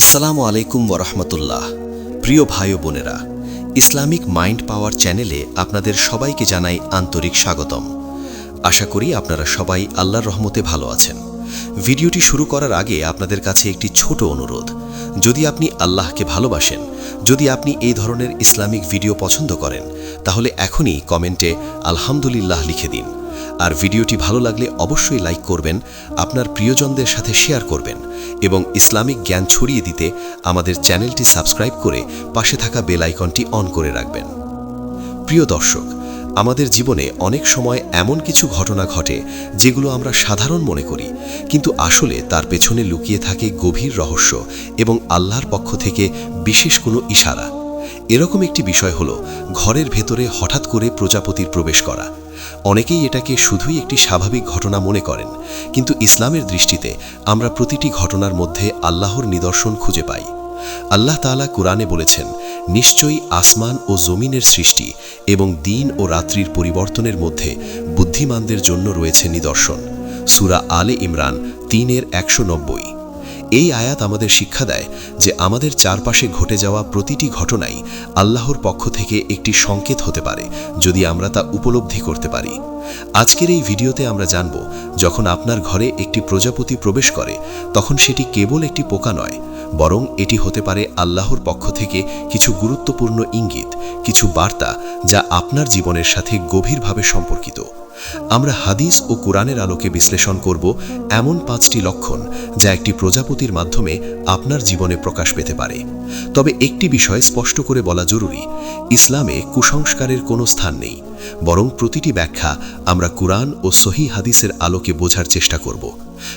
আসসালামু আলাইকুম ওরহমতুল্লাহ। প্রিয় ভাই ও বোনেরা, ইসলামিক মাইন্ড পাওয়ার চ্যানেলে আপনাদের সবাইকে জানাই আন্তরিক স্বাগতম। আশা করি আপনারা সবাই আল্লাহর রহমতে ভালো আছেন। ভিডিওটি শুরু করার আগে আপনাদের কাছে একটি ছোট অনুরোধ। যদি আপনি আল্লাহকে ভালোবাসেন, যদি আপনি এই ধরনের ইসলামিক ভিডিও পছন্দ করেন, তাহলে এখনই কমেন্টে আলহামদুলিল্লাহ লিখে দিন। আর ভিডিওটি ভালো লাগলে অবশ্যই লাইক করবেন, আপনার প্রিয়জনদের সাথে শেয়ার করবেন এবং ইসলামিক জ্ঞান ছড়িয়ে দিতে আমাদের চ্যানেলটি সাবস্ক্রাইব করে পাশে থাকা বেল আইকনটি অন করে রাখবেন। প্রিয় দর্শক, আমাদের জীবনে অনেক সময় এমন কিছু ঘটনা ঘটে যেগুলো আমরা সাধারণ মনে করি, কিন্তু আসলে তার পেছনে লুকিয়ে থাকে গভীর রহস্য এবং আল্লাহর পক্ষ থেকে বিশেষ কোনো ইশারা। এরকম একটি বিষয় হলো ঘরের ভেতরে হঠাৎ করে প্রজাপতির প্রবেশ করা। অনেকেই এটাকে শুধুই একটি স্বাভাবিক ঘটনা মনে করেন, কিন্তু ইসলামের দৃষ্টিতে আমরা প্রতিটি ঘটনার মধ্যে আল্লাহর নিদর্শন খুঁজে পাই। আল্লাহ তাআলা কুরআনে বলেছেন, নিশ্চয়ই আসমান ও জমিনের সৃষ্টি এবং দিন ও রাত্রির পরিবর্তনের মধ্যে বুদ্ধিমানদের জন্য রয়েছে নিদর্শন। সূরা আলে ইমরান 3:190। এই আয়াত আমাদের শিক্ষা দেয় যে আমাদের চারপাশে ঘটে যাওয়া প্রতিটি ঘটনাই আল্লাহর পক্ষ থেকে একটি সংকেত হতে পারে, যদি আমরা তা উপলব্ধি করতে পারি। আজকের এই ভিডিওতে আমরা জানব, যখন আপনার ঘরে একটি প্রজাপতি প্রবেশ করে, তখন সেটি কেবল একটি পোকা নয়, বরং এটি হতে পারে আল্লাহর পক্ষ থেকে কিছু গুরুত্বপূর্ণ ইঙ্গিত, কিছু বার্তা যা আপনার জীবনের সাথে গভীরভাবে সম্পর্কিত। আমরা হাদিস ও কুরআনের আলোকে বিশ্লেষণ করব এমন 5টি লক্ষণ যা একটি প্রজাপতির মাধ্যমে আপনার জীবনে প্রকাশ পেতে পারে। তবে একটি বিষয় স্পষ্ট করে বলা জরুরি, ইসলামে কুসংস্কারের কোনো স্থান নেই, বরং প্রতিটি ব্যাখ্যা আমরা কুরআন ও সহিহ হাদিসের আলোকে বোঝার চেষ্টা করব।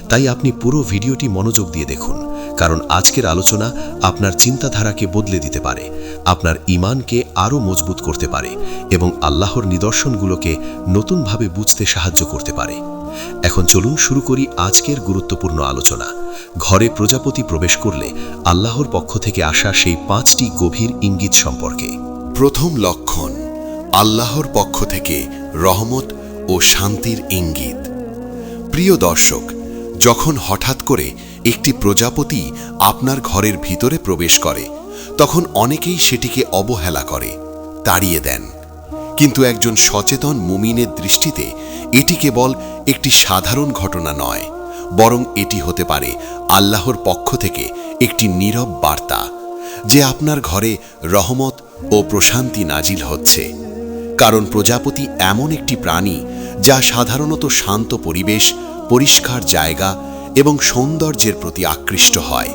তাই আপনি পুরো ভিডিওটি মনোযোগ দিয়ে দেখুন, কারণ আজকের আলোচনা আপনার চিন্তাধারাকে বদলে দিতে পারে, আপনার ঈমানকে আরও মজবুত করতে পারে এবং আল্লাহর নিদর্শনগুলোকে নতুনভাবে বুঝতে সাহায্য করতে পারে। এখন চলুন শুরু করি আজকের গুরুত্বপূর্ণ আলোচনা। ঘরে প্রজাপতি প্রবেশ করলে আল্লাহর পক্ষ থেকে আসা সেই 5টি গভীর ইঙ্গিত সম্পর্কে। প্রথম লক্ষণ, আল্লাহর পক্ষ থেকে রহমত ও শান্তির ইঙ্গিত। প্রিয় দর্শক, যখন হঠাৎ করে একটি প্রজাপতি আপনার ঘরের ভিতরে প্রবেশ করে, তখন অনেকেই সেটিকে অবহেলা করে, তাড়িয়ে দেন। কিন্তু একজন সচেতন মুমিনের দৃষ্টিতে এটি কেবল একটি সাধারণ ঘটনা নয়, বরং এটি হতে পারে আল্লাহর পক্ষ থেকে একটি নীরব বার্তা যে আপনার ঘরে রহমত ও প্রশান্তি নাজিল হচ্ছে। কারণ প্রজাপতি এমন একটি প্রাণী যা সাধারণত শান্ত পরিবেশ, পরিষ্কার জায়গা এবং সৌন্দর্যের প্রতি আকৃষ্ট হয়।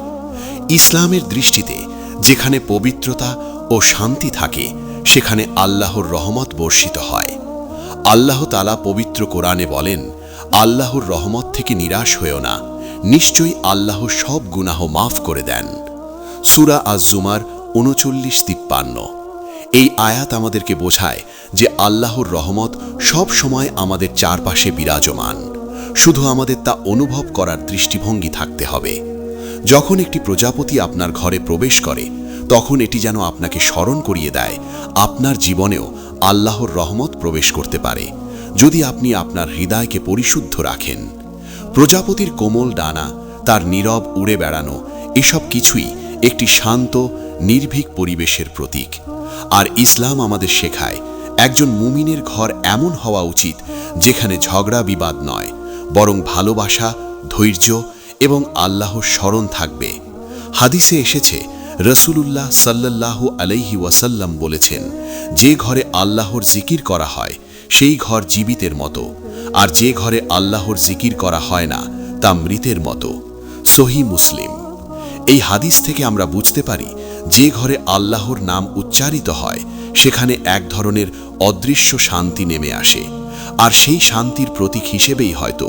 ইসলামের দৃষ্টিতে যেখানে পবিত্রতা ও শান্তি থাকে, সেখানে আল্লাহর রহমত বর্ষিত হয়। আল্লাহ তাআলা পবিত্র কোরআনে বলেন, আল্লাহর রহমত থেকে নিরাশ হয়েও না, নিশ্চয়ই আল্লাহ সব গুনাহ মাফ করে দেন। সূরা আজ-জুমার 39-53। এই আয়াত আমাদেরকে বোঝায় যে আল্লাহর রহমত সব সময় আমাদের চারপাশে বিরাজমান, শুধু আমাদের তা অনুভব করার দৃষ্টিভঙ্গি থাকতে হবে। যখন একটি প্রজাপতি আপনার ঘরে প্রবেশ করে, তখন এটি যেন আপনাকে স্মরণ করিয়ে দেয় আপনার জীবনেও আল্লাহর রহমত প্রবেশ করতে পারে, যদি আপনি আপনার হৃদয়কে পরিশুদ্ধ রাখেন। প্রজাপতির কোমল ডানা, তার নীরব উড়ে বেড়ানো, এসব কিছুই একটি শান্ত, নির্ভীক পরিবেশের প্রতীক। আর ইসলাম আমাদের শেখায়, একজন মুমিনের ঘর এমন হওয়া উচিত যেখানে ঝগড়া বিবাদ নয়, বরং ভালোবাসা, ধৈর্য এবং আল্লাহর স্মরণ থাকবে। হাদিসে এসেছে, রাসূলুল্লাহ সাল্লাল্লাহু আলাইহি ওয়াসাল্লাম বলেছেন, যে ঘরে আল্লাহর জিকির করা হয় সেই ঘর জীবিতের মতো, আর যে ঘরে আল্লাহর জিকির করা হয় না তা মৃতের মতো। সহিহ মুসলিম। এই হাদিস থেকে আমরা বুঝতে পারি, যে ঘরে আল্লাহর নাম উচ্চারিত হয় সেখানে এক ধরনের অদৃশ্য শান্তি নেমে আসে। আর সেই শান্তির প্রতীক হিসেবেই হয়তো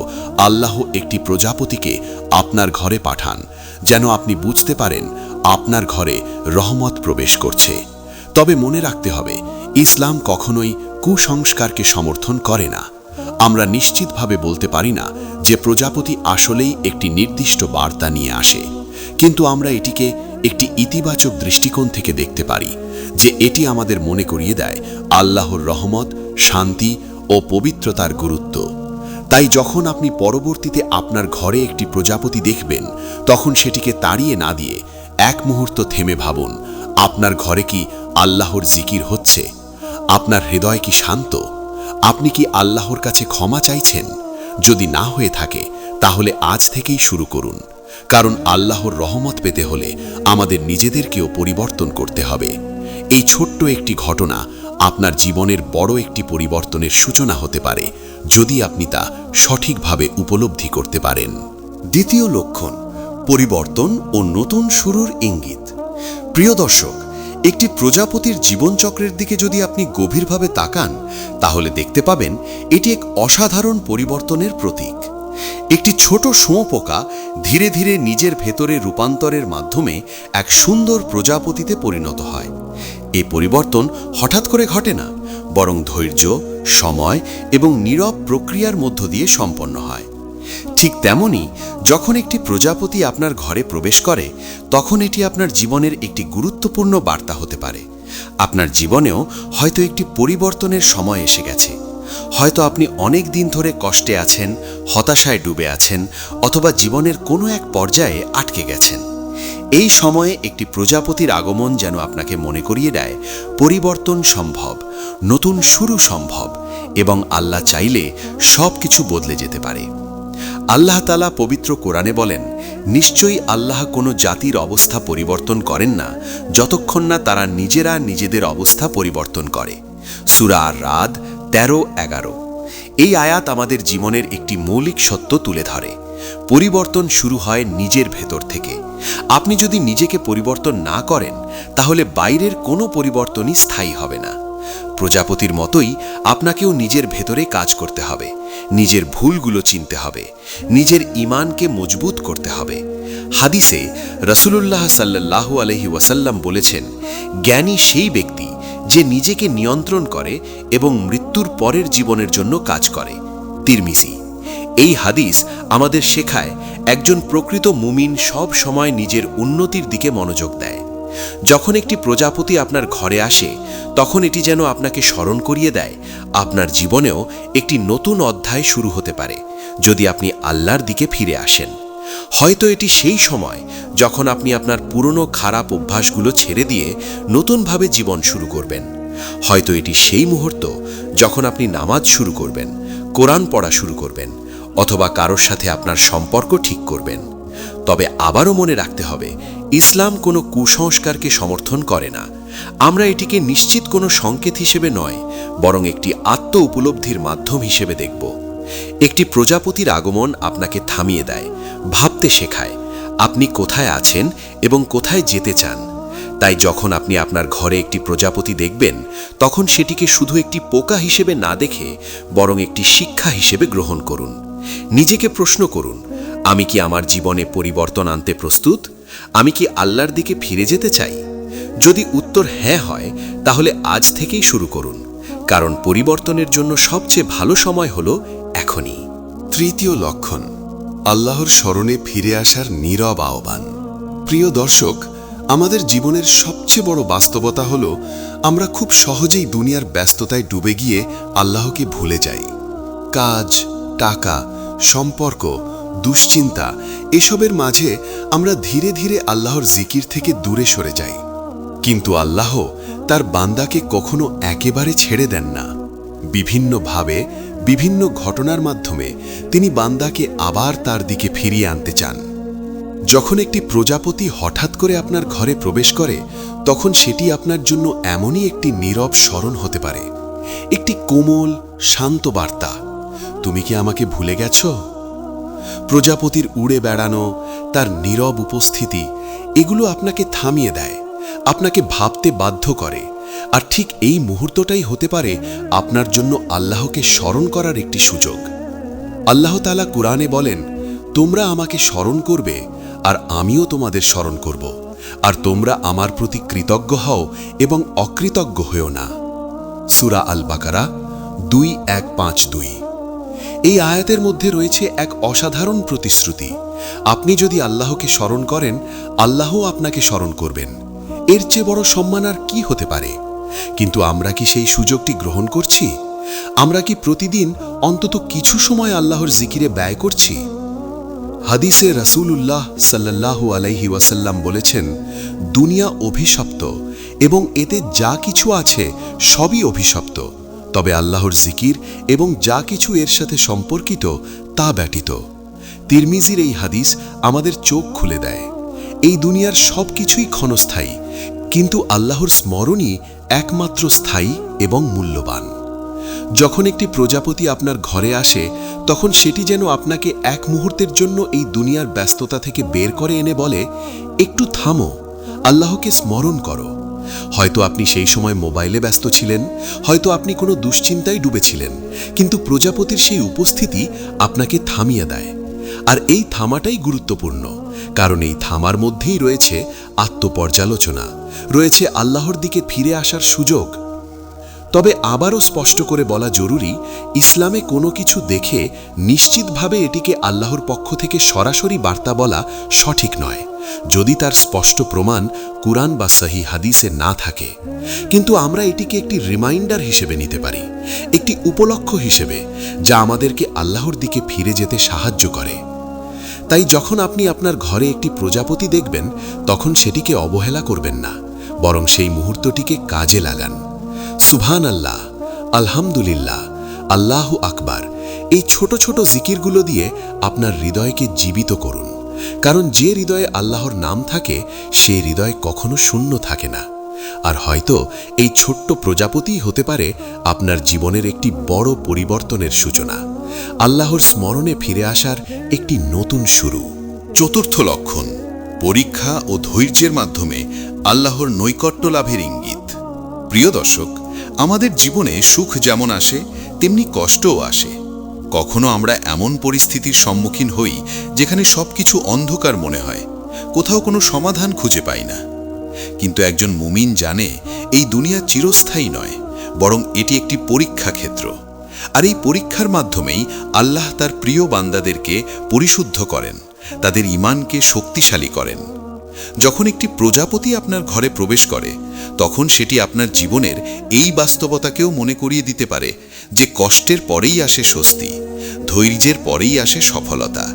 আল্লাহ একটি প্রজাপতিকে আপনার ঘরে পাঠান, যেন আপনি বুঝতে পারেন আপনার ঘরে রহমত প্রবেশ করছে। তবে মনে রাখতে হবে, ইসলাম কখনোই কুসংস্কারকে সমর্থন করে না। আমরা নিশ্চিতভাবে বলতে পারি না যে প্রজাপতি আসলেই একটি নির্দিষ্ট বার্তা নিয়ে আসে, কিন্তু আমরা এটিকে একটি ইতিবাচক দৃষ্টিকোণ থেকে দেখতে পারি, যে এটি আমাদের মনে করিয়ে দেয় আল্লাহর রহমত, শান্তি ও পবিত্রতার গুরুত্ব। তাই যখন আপনি পরবর্তীতে আপনার ঘরে একটি প্রজাপতি দেখবেন, তখন সেটিকে তাড়িয়ে না দিয়ে এক মুহূর্ত থেমে ভাবুন, আপনার ঘরে কি আল্লাহর জিকির হচ্ছে? আপনার হৃদয় কি শান্ত? আপনি কি আল্লাহর কাছে ক্ষমা চাইছেন? যদি না হয়ে থাকে তাহলে আজ থেকেই শুরু করুন, কারণ আল্লাহর রহমত পেতে হলে আমাদের নিজেদেরকেও পরিবর্তন করতে হবে। এই ছোট্ট একটি ঘটনা আপনার জীবনের বড় একটি পরিবর্তনের সূচনা হতে পারে, যদি আপনি তা সঠিকভাবে উপলব্ধি করতে পারেন। দ্বিতীয় লক্ষণ, পরিবর্তন ও নতুন শুরুর ইঙ্গিত। প্রিয় দর্শক, একটি প্রজাপতির জীবনচক্রের দিকে যদি আপনি গভীরভাবে তাকান, তাহলে দেখতে পাবেন এটি এক অসাধারণ পরিবর্তনের প্রতীক। একটি ছোট শুঁয়োপোকা ধীরে ধীরে নিজের ভেতরে রূপান্তরের মাধ্যমে এক সুন্দর প্রজাপতিতে পরিণত হয়। এই পরিবর্তন হঠাৎ করে ঘটে না, বরং ধৈর্য, সময় এবং নীরব প্রক্রিয়ার মধ্য দিয়ে সম্পন্ন হয়। ঠিক তেমনি যখন একটি প্রজাপতি আপনার ঘরে প্রবেশ করে, তখন এটি আপনার জীবনের একটি গুরুত্বপূর্ণ বার্তা হতে পারে। আপনার জীবনেও হয়তো একটি পরিবর্তনের সময় এসে গেছে। হয়তো আপনি অনেক দিন ধরে কষ্টে আছেন, হতাশায় ডুবে আছেন, অথবা জীবনের কোনো এক পর্যায়ে আটকে গেছেন। এই সময়ে একটি প্রজাপতির আগমন যেন আপনাকে মনে করিয়ে দেয় পরিবর্তন সম্ভব, নতুন শুরু সম্ভব, এবং আল্লাহ চাইলে সব কিছু বদলে যেতে পারে। আল্লাহ তাআলা পবিত্র কোরআনে বলেন, নিশ্চয়ই আল্লাহ কোনো জাতির অবস্থা পরিবর্তন করেন না যতক্ষণ না তারা নিজেরা নিজেদের অবস্থা পরিবর্তন করে। সূরা আর-রাদ 13-11। এই আয়াত আমাদের জীবনের একটি মৌলিক সত্য তুলে ধরে। পরিবর্তন শুরু হয় নিজের ভেতর থেকে। আপনি যদি নিজেকে পরিবর্তন না করেন, তাহলে বাইরের কোনো পরিবর্তনই স্থায়ী হবে না। প্রজাপতির মতোই আপনাকেও নিজের ভেতরে কাজ করতে হবে, নিজের ভুলগুলো চিনতে হবে, নিজের ঈমানকে মজবুত করতে হবে। হাদিসে রাসূলুল্লাহ সাল্লাল্লাহু আলাইহি ওয়াসাল্লাম বলেছেন, জ্ঞানী সেই ব্যক্তি যে নিজেকে নিয়ন্ত্রণ করে এবং মৃত্যুর পরের জীবনের জন্য কাজ করে। তিরমিজি। এই হাদিস আমাদের শেখায় একজন প্রকৃত মুমিন সব সময় নিজের উন্নতির দিকে মনোযোগ দেয়। যখন একটি প্রজাপতি আপনার ঘরে আসে, তখন এটি যেন আপনাকে স্মরণ করিয়ে দেয় আপনার জীবনেও একটি নতুন অধ্যায় শুরু হতে পারে, যদি আপনি আল্লাহর দিকে ফিরে আসেন। হয়তো এটি সেই সময় যখন আপনি আপনার পুরনো খারাপ অভ্যাসগুলো ছেড়ে দিয়ে নতুনভাবে জীবন শুরু করবেন। হয়তো এটি সেই মুহূর্ত যখন আপনি নামাজ শুরু করবেন, কোরআন পড়া শুরু করবেন, অথবা কারোর সাথে আপনার সম্পর্ক ঠিক করবেন। তবে আবারও মনে রাখতে হবে, ইসলাম কোনো কুসংস্কারকে সমর্থন করে না। আমরা এটিকে নিশ্চিত কোনো সংকেত হিসেবে নয়, বরং একটি আত্ম উপলব্ধির মাধ্যম হিসেবে দেখব। একটি প্রজাপতির আগমন আপনাকে থামিয়ে দেয়, ভাবতে শেখায় আপনি কোথায় আছেন এবং কোথায় যেতে চান। তাই যখন আপনি আপনার ঘরে একটি প্রজাপতি দেখবেন, তখন সেটিকে শুধু একটি পোকা হিসেবে না দেখে বরং একটি শিক্ষা হিসেবে গ্রহণ করুন। নিজেকে প্রশ্ন করুন, আমি কি আমার জীবনে পরিবর্তন আনতে প্রস্তুত? আমি কি আল্লাহর দিকে ফিরে যেতে চাই? যদি উত্তর হ্যাঁ হয়, তাহলে আজ থেকেই শুরু করুন, কারণ পরিবর্তনের জন্য সবচেয়ে ভালো সময় হলো এখনই। তৃতীয় লক্ষণ, আল্লাহর স্মরণে ফিরে আসার নীরব আহ্বান। প্রিয় দর্শক, আমাদের জীবনের সবচেয়ে বড় বাস্তবতা হলো আমরা খুব সহজেই দুনিয়ার ব্যস্ততায় ডুবে গিয়ে আল্লাহকে ভুলে যাই। কাজ, টাকা, সম্পর্ক, দুশ্চিন্তা এসবের মাঝে আমরা ধীরে ধীরে আল্লাহর জিকির থেকে দূরে সরে যাই। কিন্তু আল্লাহ তার বান্দাকে কখনো একেবারে ছেড়ে দেন না। বিভিন্নভাবে, বিভিন্ন ঘটনার মাধ্যমে তিনি বান্দাকে আবার তার দিকে ফিরিয়ে আনতে চান। যখন একটি প্রজাপতি হঠাৎ করে আপনার ঘরে প্রবেশ করে, তখন সেটি আপনার জন্য এমনই একটি নীরব স্মরণ হতে পারে, একটি কোমল, শান্ত বার্তা, তুমি কি আমাকে ভুলে গেছ? প্রজাপতির উড়ে বেড়ানো, তার নীরব উপস্থিতি, এগুলো আপনাকে থামিয়ে দেয়, আপনাকে ভাবতে বাধ্য করে। আর ঠিক এই মুহূর্তটাই হতে পারে আপনার জন্য আল্লাহকে স্মরণ করার একটি সুযোগ। আল্লাহ তাআলা কুরআনে বলেন, তোমরা আমাকে স্মরণ করবে আর আমিও তোমাদের স্মরণ করব, আর তোমরা আমার প্রতি কৃতজ্ঞ হও এবং অকৃতজ্ঞ হও না। সূরা আল বাকারা 2:1-5-2। এই আয়াতের মধ্যে রয়েছে এক অসাধারণ প্রতিশ্রুতি। আপনি যদি আল্লাহকে স্মরণ করেন, আল্লাহও আপনাকে স্মরণ করবেন। এর চেয়ে বড় সম্মান আর কি হতে পারে? কিন্তু আমরা কি সেই সুযোগটি গ্রহণ করছি? আমরা কি প্রতিদিন অন্তত কিছু সময় আল্লাহর জিকিরে ব্যয় করছি? হাদিসে রাসূলুল্লাহ সাল্লাল্লাহু আলাইহি ওয়াসাল্লাম বলেছেন, দুনিয়া অভিশপ্ত এবং এতে যা কিছু আছে সবই অভিশপ্ত, তবে আল্লাহর জিকির এবং যা কিছু এর সাথে সম্পর্কিত তা ব্যতীত। তিরমিজির এই হাদিস আমাদের চোখ খুলে দেয়। এই দুনিয়ার সব কিছুই ক্ষণস্থায়ী, কিন্তু আল্লাহর স্মরণই একমাত্র স্থায়ী এবং মূল্যবান। যখন একটি প্রজাপতি আপনার ঘরে আসে, তখন সেটি যেন আপনাকে এক মুহূর্তের জন্য এই দুনিয়ার ব্যস্ততা থেকে বের করে এনে বলে, একটু থামো, আল্লাহকে স্মরণ করো। হয়তো আপনি সেই সময় মোবাইলে ব্যস্ত ছিলেন, হয়তো আপনি কোনো দুশ্চিন্তায় ডুবেছিলেন, কিন্তু প্রজাপতির সেই উপস্থিতি আপনাকে থামিয়ে দেয়। আর এই থামাটাই গুরুত্বপূর্ণ, কারণ এই থামার মধ্যেই রয়েছে আত্মপর্যালোচনা, রয়েছে আল্লাহর দিকে ফিরে আসার সুযোগ। তবে আবারও স্পষ্ট করে বলা জরুরি, ইসলামে কোনো কিছু দেখে নিশ্চিতভাবে এটিকে আল্লাহর পক্ষ থেকে সরাসরি বার্তা বলা সঠিক নয়, যদি তার স্পষ্ট প্রমাণ কুরআন বা সহিহ হাদিসে না থাকে। কিন্তু আমরা এটিকে একটি রিমাইন্ডার হিসেবে নিতে পারি, একটি উপলক্ষ হিসেবে, যা আমাদেরকে আল্লাহর দিকে ফিরে যেতে সাহায্য করে। তাই যখন আপনি আপনার ঘরে একটি প্রজাপতি দেখবেন, তখন সেটিকে অবহেলা করবেন না, বরং সেই মুহূর্তটিকে কাজে লাগান। সুবহান আল্লাহ, আলহামদুলিল্লাহ, আল্লাহু আকবার, এই ছোট ছোট জিকিরগুলো দিয়ে আপনার হৃদয়কে জীবিত করুন। কারণ যে হৃদয়ে আল্লাহর নাম থাকে, সে হৃদয় কখনো শূন্য থাকে না। আর হয়তো এই ছোট্ট প্রজাপতিই হতে পারে আপনার জীবনের একটি বড় পরিবর্তনের সূচনা, আল্লাহর স্মরণে ফিরে আসার একটি নতুন শুরু। চতুর্থ লক্ষণ, পরীক্ষা ও ধৈর্যের মাধ্যমে আল্লাহর নৈকট্য লাভের ইঙ্গিত। প্রিয় দর্শক, আমাদের জীবনে সুখ যেমন আসে, তেমনি কষ্টও আসে। কখনো আমরা এমন পরিস্থিতির সম্মুখীন হই যেখানে সবকিছু অন্ধকার মনে হয়, কোথাও কোনো সমাধান খুঁজে পাই না। কিন্তু একজন মুমিন জানে, এই দুনিয়া চিরস্থায়ী নয়, বরং এটি একটি পরীক্ষা ক্ষেত্র। আর এই পরীক্ষার মাধ্যমেই আল্লাহ তার প্রিয় বান্দাদেরকে পরিশুদ্ধ করেন, তাদের ঈমানকে শক্তিশালী করেন। যখন একটি প্রজাপতি আপনার ঘরে প্রবেশ করে, তখন সেটি আপনার জীবনের এই বাস্তবতাকেও মনে করিয়ে দিতে পারে যে কষ্টের পরেই আসে স্বস্তি, ধৈর্যের পরেই আসে সফলতা।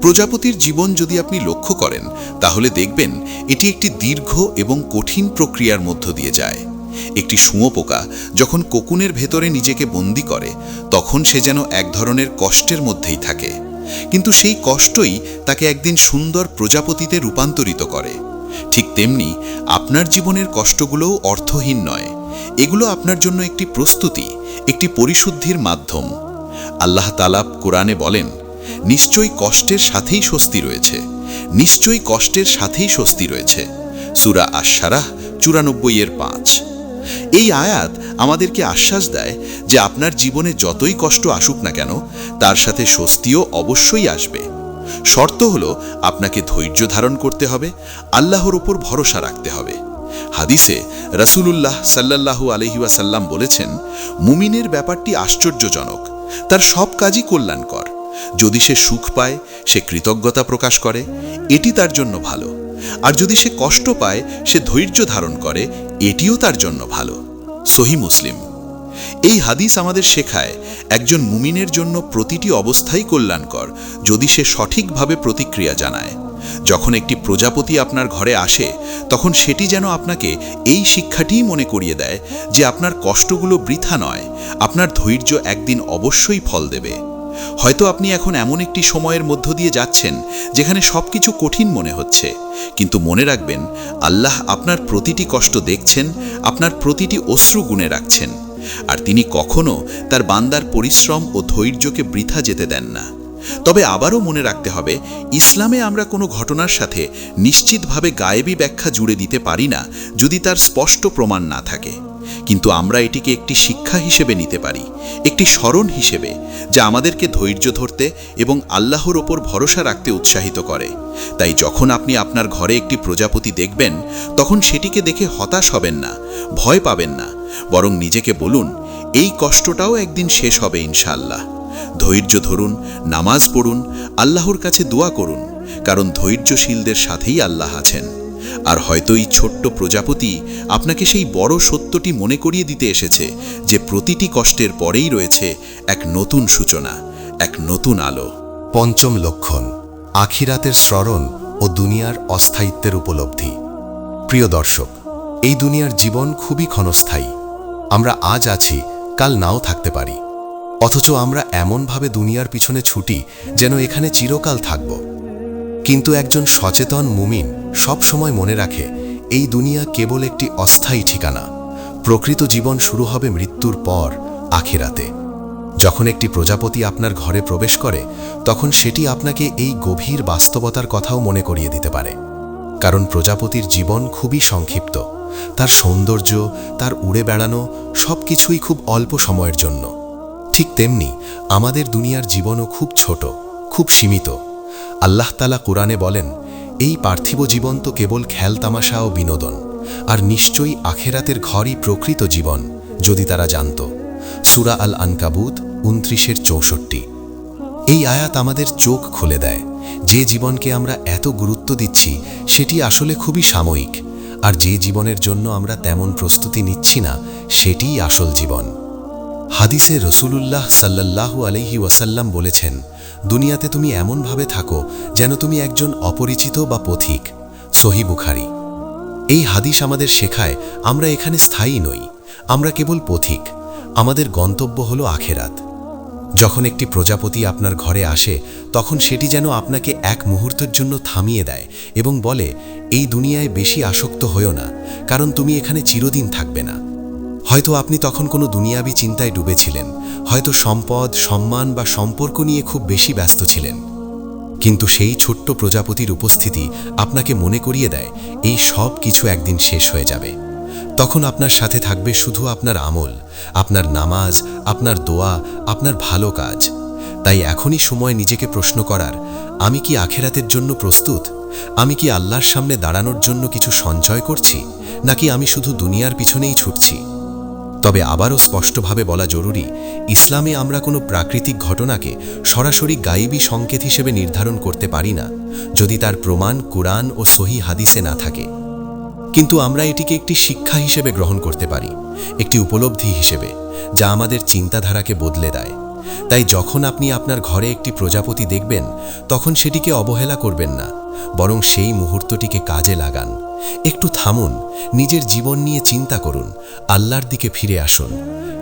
প্রজাপতির জীবন যদি আপনি লক্ষ্য করেন, তাহলে দেখবেন এটি একটি দীর্ঘ এবং কঠিন প্রক্রিয়ার মধ্য দিয়ে যায়। একটি শুঁয়োপোকা যখন কোকুনের ভেতরে নিজেকে বন্দী করে, তখন সে যেন এক ধরনের কষ্টের মধ্যেই থাকে, কিন্তু সেই কষ্টই তাকে একদিন সুন্দর প্রজাপতিতে রূপান্তরিত করে। ঠিক তেমনি আপনার জীবনের কষ্টগুলোও অর্থহীন নয়, এগুলো আপনার জন্য একটি প্রস্তুতি, একটি পরিশুদ্ধির মাধ্যম। আল্লাহ তাআলা কোরআনে বলেন, নিশ্চয়ই কষ্টের সাথেই স্বস্তি রয়েছে, নিশ্চয়ই কষ্টের সাথেই স্বস্তি রয়েছে। সূরা আশ-শারাহ 94-5। এই আয়াত আমাদেরকে আশ্বাস দেয় যে আপনার জীবনে যতই কষ্ট আসুক না কেন, তার সাথে স্বস্তিও অবশ্যই আসবে। শর্ত হলো আপনাকে ধৈর্য ধারণ করতে হবে, আল্লাহর উপর ভরসা রাখতে হবে। হাদিসে রাসূলুল্লাহ সাল্লাল্লাহু আলাইহি ওয়াসাল্লাম বলেছেন, মুমিনের ব্যাপারটি আশ্চর্যজনক, তার সব কাজই কল্যাণকর। যদি সে সুখ পায়, সে কৃতজ্ঞতা প্রকাশ করে, এটি তার জন্য ভালো। আর যদি সে কষ্ট পায়, সে ধৈর্য ধারণ করে, এটিও তার জন্য ভালো। সহিহ মুসলিম। এই হাদিস আমাদের শেখায়, একজন মুমিনের জন্য প্রতিটি অবস্থাই কল্যাণকর, যদি সে সঠিকভাবে প্রতিক্রিয়া জানায়। যখন একটি প্রজাপতি আপনার ঘরে আসে, তখন সেটি যেন আপনাকে এই শিক্ষাটিই মনে করিয়ে দেয় যে আপনার কষ্টগুলো বৃথা নয়, আপনার ধৈর্য একদিন অবশ্যই ফল দেবে। হয়তো আপনি এখন এমন একটি সময়ের মধ্য দিয়ে যাচ্ছেন যেখানে সবকিছু কঠিন মনে হচ্ছে, কিন্তু মনে রাখবেন, আল্লাহ আপনার প্রতিটি কষ্ট দেখছেন, আপনার প্রতিটি অশ্রু গুণে রাখছেন। আর তিনি কখনো তার বান্দার পরিশ্রম ও ধৈর্যকে বৃথা যেতে দেন না। তবে আবারও মনে রাখতে হবে, ইসলামে আমরা কোনো ঘটনার সাথে নিশ্চিতভাবে গায়েবী ব্যাখ্যা জুড়ে দিতে পারি না যদি তার স্পষ্ট প্রমাণ না থাকে। কিন্তু আমরা এটিকে একটি শিক্ষা হিসেবে নিতে পারি, একটি স্মরণ হিসেবে, যা আমাদেরকে ধৈর্য ধরতে এবং আল্লাহর ওপর ভরসা রাখতে উৎসাহিত করে। তাই যখন আপনি আপনার ঘরে একটি প্রজাপতি দেখবেন, তখন সেটিকে দেখে হতাশ হবেন না, ভয় পাবেন না, বরং নিজেকে বলুন, এই কষ্টটাও একদিন শেষ হবে ইনশাআল্লাহ। ধৈর্য ধরুন, নামাজ পড়ুন, আল্লাহর কাছে দোয়া করুন, কারণ ধৈর্যশীলদের সাথেই আল্লাহ আছেন। আর হয়তো এই ছোট্ট প্রজাপতি আপনাকে সেই বড় সত্যটি মনে করিয়ে দিতে এসেছে যে প্রতিটি কষ্টের পরেই রয়েছে এক নতুন সূচনা, এক নতুন আলো। পঞ্চম লক্ষণ, আখিরাতের স্মরণ ও দুনিয়ার অস্থায়িত্বের উপলব্ধি। প্রিয় দর্শক, এই দুনিয়ার জীবন খুবই ক্ষণস্থায়ী। আমরা আজ আছি, কাল নাও থাকতে পারি, অথচ আমরা এমনভাবে দুনিয়ার পিছনে ছুটি যেন এখানে চিরকাল থাকব। কিন্তু একজন সচেতন মুমিন সব সময় মনে রাখে, এই দুনিয়া কেবল একটি অস্থায়ী ঠিকানা। প্রকৃত জীবন শুরু হবে মৃত্যুর পর, আখিরাতে। যখন একটি প্রজাপতি আপনার ঘরে প্রবেশ করে, তখন সেটি আপনাকে এই গভীর বাস্তবতার কথাও মনে করিয়ে দিতে পারে। কারণ প্রজাপতির জীবন খুবই সংক্ষিপ্ত। তার সৌন্দর্য, তার উড়ে বেড়ানো সবকিছুই খুব অল্প সময়ের জন্য। ঠিক তেমনি আমাদের দুনিয়ার জীবনও খুব ছোট, খুব সীমিত। আল্লাহ তাআলা কুরআনে বলেন, এই পার্থিব জীবন তো কেবল খেলতামাশা ও বিনোদন, আর নিশ্চয়ই আখেরাতের ঘরই প্রকৃত জীবন, যদি তারা জানত। সূরা আল আনকাবুত 29-64। এই আয়াত আমাদের চোখ খুলে দেয়, যে জীবনকে আমরা এত গুরুত্ব দিচ্ছি সেটি আসলে খুবই সাময়িক, আর যে জীবনের জন্য আমরা তেমন প্রস্তুতি নিচ্ছি না সেটিই আসল জীবন। হাদিসে রাসূলুল্লাহ সাল্লাল্লাহু আলাইহি ওয়াসাল্লাম বলেছেন, দুনিয়াতে তুমি এমনভাবে থাকো যেন তুমি একজন অপরিচিত বা পথিক। সহিহ বুখারী। এই হাদিস আমাদের শেখায়, আমরা এখানে স্থায়ী নই, আমরা কেবল পথিক। আমাদের গন্তব্য হলো আখেরাত। যখন একটি প্রজাপতি আপনার ঘরে আসে, তখন সেটি যেন আপনাকে এক মুহূর্তের জন্য থামিয়ে দেয় এবং বলে, এই দুনিয়ায় বেশি আসক্ত হয়ো না, কারণ তুমি এখানে চিরদিন থাকবে না। হয়তো আপনি তখন কোনো দুনিয়াবী চিন্তায় ডুবেছিলেন, হয়তো সম্পদ, সম্মান বা সম্পর্ক নিয়ে খুব বেশি ব্যস্ত ছিলেন। কিন্তু সেই ছোট্ট প্রজাপতির উপস্থিতি আপনাকে মনে করিয়ে দেয়, এই সব কিছু একদিন শেষ হয়ে যাবে। তখন আপনার সাথে থাকবে শুধু আপনার আমল, আপনার নামাজ, আপনার দোয়া, আপনার ভালো কাজ। তাই এখনই সময় নিজেকে প্রশ্ন করার, আমি কি আখেরাতের জন্য প্রস্তুত? আমি কি আল্লাহর সামনে দাঁড়ানোর জন্য কিছু সঞ্চয় করছি, নাকি আমি শুধু দুনিয়ার পিছনেই ছুটছি? তবে আবারও স্পষ্টভাবে বলা জরুরি, ইসলামে আমরা কোনো প্রাকৃতিক ঘটনাকে সরাসরি গায়েবী সংকেত হিসেবে নির্ধারণ করতে পারি না, যদি তার প্রমাণ কুরআন ও সহিহ হাদিসে না থাকে। কিন্তু আমরা এটিকে একটি শিক্ষা হিসেবে গ্রহণ করতে পারি, একটি উপলব্ধি হিসেবে, যা আমাদের চিন্তাধারাকে বদলে দেয়। তাই যখন আপনি আপনার ঘরে একটি প্রজাপতি দেখবেন, তখন সেটিকে অবহেলা করবেন না, বরং সেই মুহূর্তটিকে কাজে লাগান। একটু থামুন, নিজের জীবন নিয়ে চিন্তা করুন, আল্লাহর দিকে ফিরে আসুন,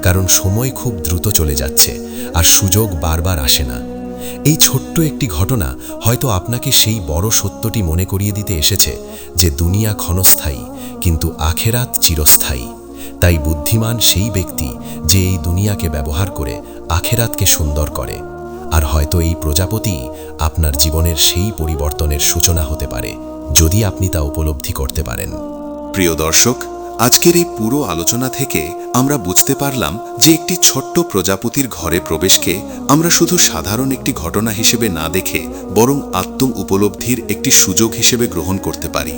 কারণ সময় খুব দ্রুত চলে যাচ্ছে আর সুযোগ বারবার আসে না। এই ছোট্ট একটি ঘটনা হয়তো আপনাকে সেই বড় সত্যটি মনে করিয়ে দিতে এসেছে যে দুনিয়া ক্ষণস্থায়ী, কিন্তু আখেরাত চিরস্থায়ী। তাই বুদ্ধিমান সেই ব্যক্তি যে এই দুনিয়াকে ব্যবহার করে আখেরাতকে সুন্দর করে। আর হয়তো এই প্রজাপতি আপনার জীবনের সেই পরিবর্তনের সূচনা হতে পারে, যদি আপনি তা উপলব্ধি করতে পারেন। প্রিয় দর্শক, আজকের এই পুরো আলোচনা থেকে আমরা বুঝতে পারলাম যে একটি ছোট্ট প্রজাপতির ঘরে প্রবেশকে আমরা শুধু সাধারণ একটি ঘটনা হিসেবে না দেখে বরং আত্ম উপলব্ধির একটি সুযোগ হিসেবে গ্রহণ করতে পারি।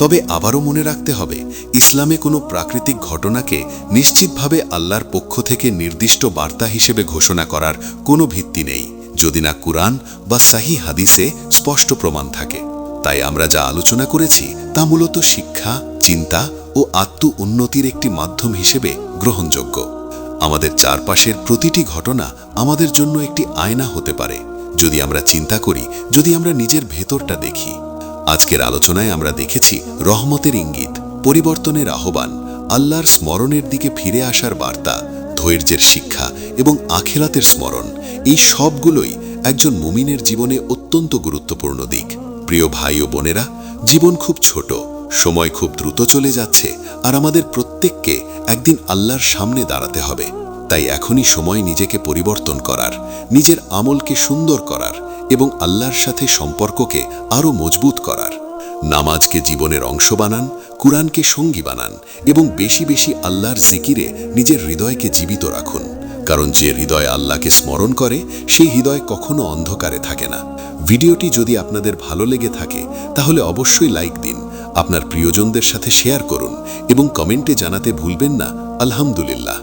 তবে আবারও মনে রাখতে হবে, ইসলামে কোনো প্রাকৃতিক ঘটনাকে নিশ্চিতভাবে আল্লাহর পক্ষ থেকে নির্দিষ্ট বার্তা হিসেবে ঘোষণা করার কোনো ভিত্তি নেই, যদি না কুরআন বা সহিহ হাদিসে স্পষ্ট প্রমাণ থাকে। তাই আমরা যা আলোচনা করেছি তা মূলত শিক্ষা, চিন্তা ও আত্ম উন্নতির একটি মাধ্যম হিসেবে গ্রহণযোগ্য। আমাদের চারপাশের প্রতিটি ঘটনা আমাদের জন্য একটি আয়না হতে পারে, যদি আমরা চিন্তা করি, যদি আমরা নিজের ভেতরটা দেখি। আজকের আলোচনায় আমরা দেখেছি রহমতের ইঙ্গিত, পরিবর্তনের আহ্বান, আল্লাহর স্মরণের দিকে ফিরে আসার বার্তা, ধৈর্যের শিক্ষা এবং আখিরাতের স্মরণ। এই সবগুলোই একজন মুমিনের জীবনে অত্যন্ত গুরুত্বপূর্ণ দিক। প্রিয় ভাই ও বোনেরা, জীবন খুব ছোট, সময় খুব দ্রুত চলে যাচ্ছে, আর আমাদের প্রত্যেককে একদিন আল্লাহর সামনে দাঁড়াতে হবে। তাই এখনই সময় নিজেকে পরিবর্তন করার, নিজের আমলকে সুন্দর করার এবং আল্লাহর সাথে সম্পর্ককে আরও মজবুত করার। নামাজকে জীবনের অংশ বানান, কুরআনকে সঙ্গী বানান এবং বেশি বেশি আল্লাহর জিকিরে নিজের হৃদয়কে জীবিত রাখুন। কারণ যে হৃদয় আল্লাহকে স্মরণ করে, সেই হৃদয় কখনো অন্ধকারে থাকে না। ভিডিওটি যদি আপনাদের ভালো লেগে থাকে তাহলে অবশ্যই লাইক দিন, আপনার প্রিয়জনদের সাথে শেয়ার করুন এবং কমেন্টে জানাতে ভুলবেন না আলহামদুলিল্লাহ।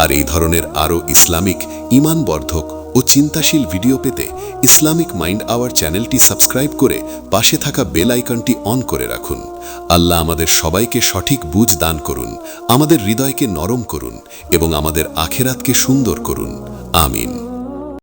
আর এই ধরনের আরও ইসলামিক, ঈমানবর্ধক ও চিন্তাশীল ভিডিও পেতে ইসলামিক মাইন্ড আওয়ার চ্যানেলটি সাবস্ক্রাইব করে পাশে থাকা বেল আইকনটি অন করে রাখুন। আল্লাহ আমাদের সবাইকে সঠিক বুঝ দান করুন, আমাদের হৃদয়কে নরম করুন এবং আমাদের আখেরাতকে সুন্দর করুন। আমিন।